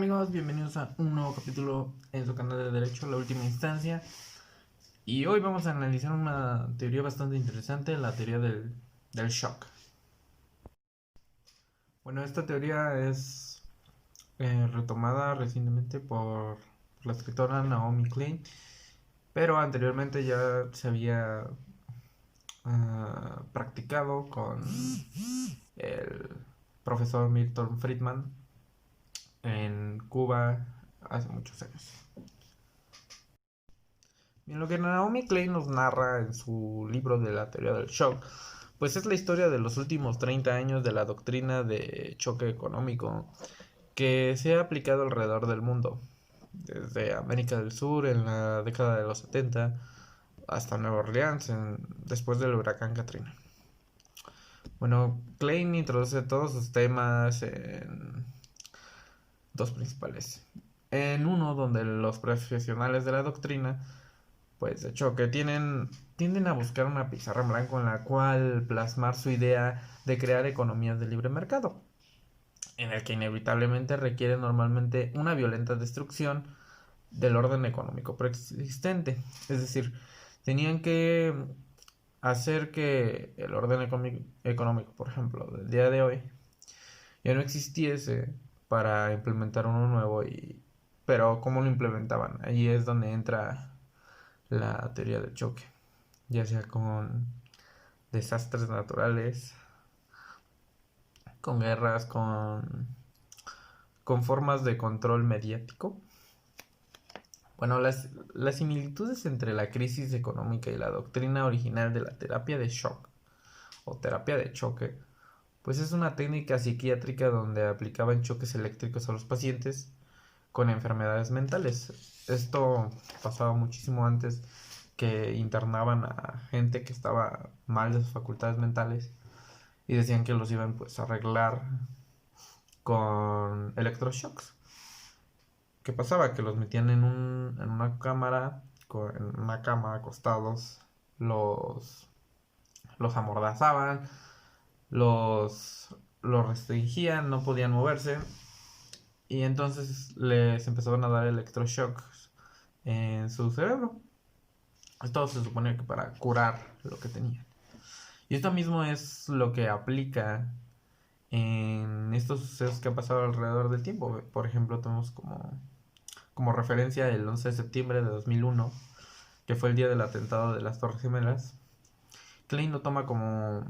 amigos? Bienvenidos a un nuevo capítulo en su canal de Derecho, la última instancia. Y hoy vamos a analizar una teoría bastante interesante, la teoría del shock. Bueno, esta teoría es retomada recientemente por la escritora Naomi Klein, pero anteriormente ya se había practicado con el profesor Milton Friedman en Cuba hace muchos años. Bien, lo que Naomi Klein nos narra en su libro de la teoría del shock, pues es la historia de los últimos 30 años de la doctrina de choque económico que se ha aplicado alrededor del mundo, desde América del Sur en la década de los 70 hasta Nueva Orleans después del huracán Katrina. Bueno, Klein introduce todos sus temas en dos principales. En uno donde los profesionales de la doctrina pues de choque tienden a buscar una pizarra en blanco en la cual plasmar su idea de crear economías de libre mercado, en el que inevitablemente requiere normalmente una violenta destrucción del orden económico preexistente. Es decir, tenían que hacer que el orden económico, por ejemplo, del día de hoy, ya no existiese para implementar uno nuevo. Pero ¿cómo lo implementaban? Ahí es donde entra la teoría del choque, ya sea con desastres naturales, con guerras, con formas de control mediático. Bueno, las similitudes entre la crisis económica y la doctrina original de la terapia de shock o terapia de choque, pues es una técnica psiquiátrica donde aplicaban choques eléctricos a los pacientes con enfermedades mentales. Esto pasaba muchísimo antes, que internaban a gente que estaba mal de sus facultades mentales y decían que los iban pues a arreglar con electroshocks. ¿Qué pasaba? Que los metían en una cámara, en una cama acostados, los amordazaban, los restringían, no podían moverse y entonces les empezaban a dar electroshocks en su cerebro. Esto se supone que para curar lo que tenían. Y esto mismo es lo que aplica en estos sucesos que han pasado alrededor del tiempo. Por ejemplo, tenemos como referencia el 11 de septiembre de 2001, que fue el día del atentado de las Torres Gemelas. Klein lo toma como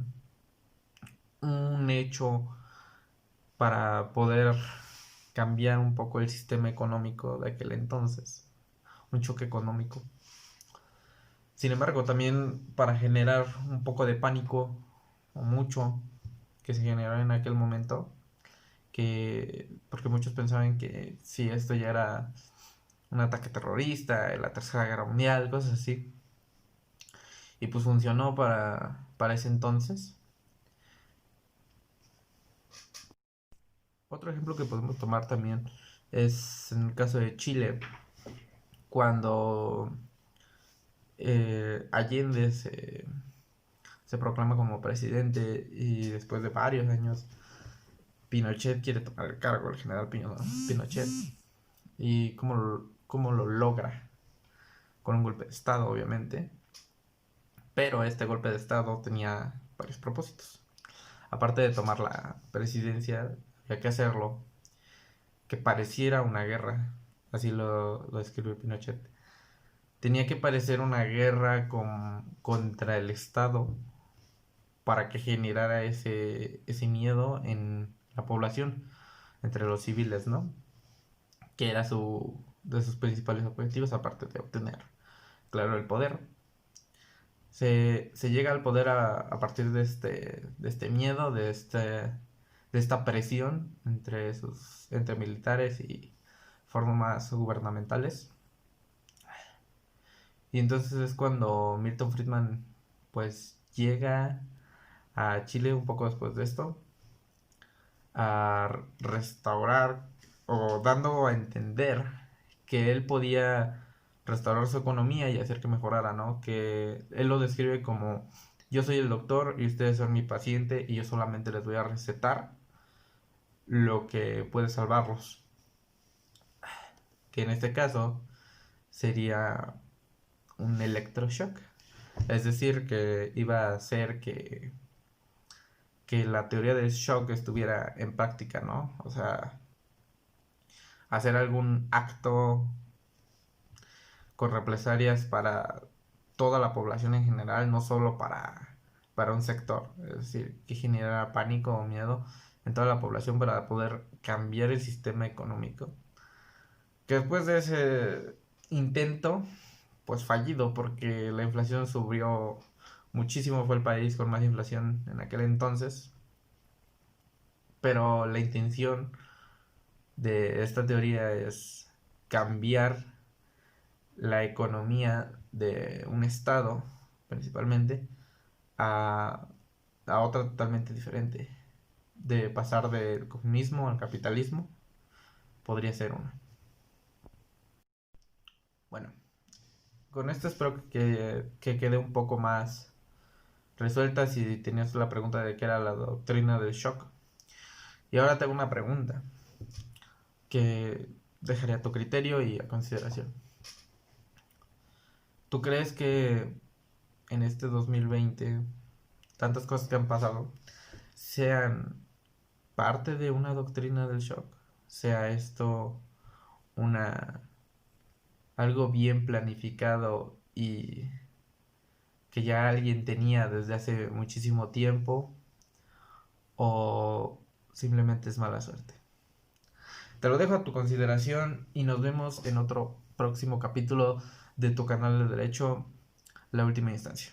un hecho para poder cambiar un poco el sistema económico de aquel entonces. Un choque económico. Sin embargo, también para generar un poco de pánico, o mucho, que se generó en aquel momento, porque muchos pensaban que si esto ya era un ataque terrorista, la Tercera Guerra Mundial, cosas así. Y pues funcionó para ese entonces. Otro ejemplo que podemos tomar también es en el caso de Chile, cuando Allende se proclama como presidente y después de varios años Pinochet quiere tomar el cargo, el general Pinochet. ¿Y cómo lo logra? Con un golpe de Estado, obviamente. Pero este golpe de Estado tenía varios propósitos. Aparte de tomar la presidencia, había que hacerlo que pareciera una guerra. Así lo escribe Pinochet. Tenía que parecer una guerra contra el Estado para que generara ese miedo en la población, entre los civiles, ¿no? Que era de sus principales objetivos, aparte de obtener, claro, el poder. Se llega al poder a partir de este miedo, de esta presión entre militares y formas gubernamentales. Y entonces es cuando Milton Friedman pues llega a Chile un poco después de esto a restaurar o dando a entender que él podía restaurar su economía y hacer que mejorara, ¿no? Que él lo describe como: yo soy el doctor y ustedes son mi paciente y yo solamente les voy a recetar lo que puede salvarlos. que en este caso sería un electroshock. Es decir, que iba a hacer que la teoría del shock estuviera en práctica, ¿no? O sea, hacer algún acto con represalias para toda la población en general, no solo para un sector. Es decir, que generara pánico o miedo en toda la población para poder cambiar el sistema económico. Que después de ese intento, pues fallido, porque la inflación subió muchísimo, fue el país con más inflación en aquel entonces, pero la intención de esta teoría es cambiar la economía de un estado, principalmente, a, a otra totalmente diferente. De pasar del comunismo al capitalismo, podría ser una. Bueno, con esto espero que quede un poco más resuelta si tenías la pregunta de qué era la doctrina del shock. Y ahora tengo una pregunta que dejaré a tu criterio y a consideración. ¿Tú crees que en este 2020 tantas cosas que han pasado sean parte de una doctrina del shock? Sea esto una algo bien planificado y que ya alguien tenía desde hace muchísimo tiempo, o simplemente es mala suerte. Te lo dejo a tu consideración y nos vemos en otro próximo capítulo de tu canal de Derecho, La Última Instancia.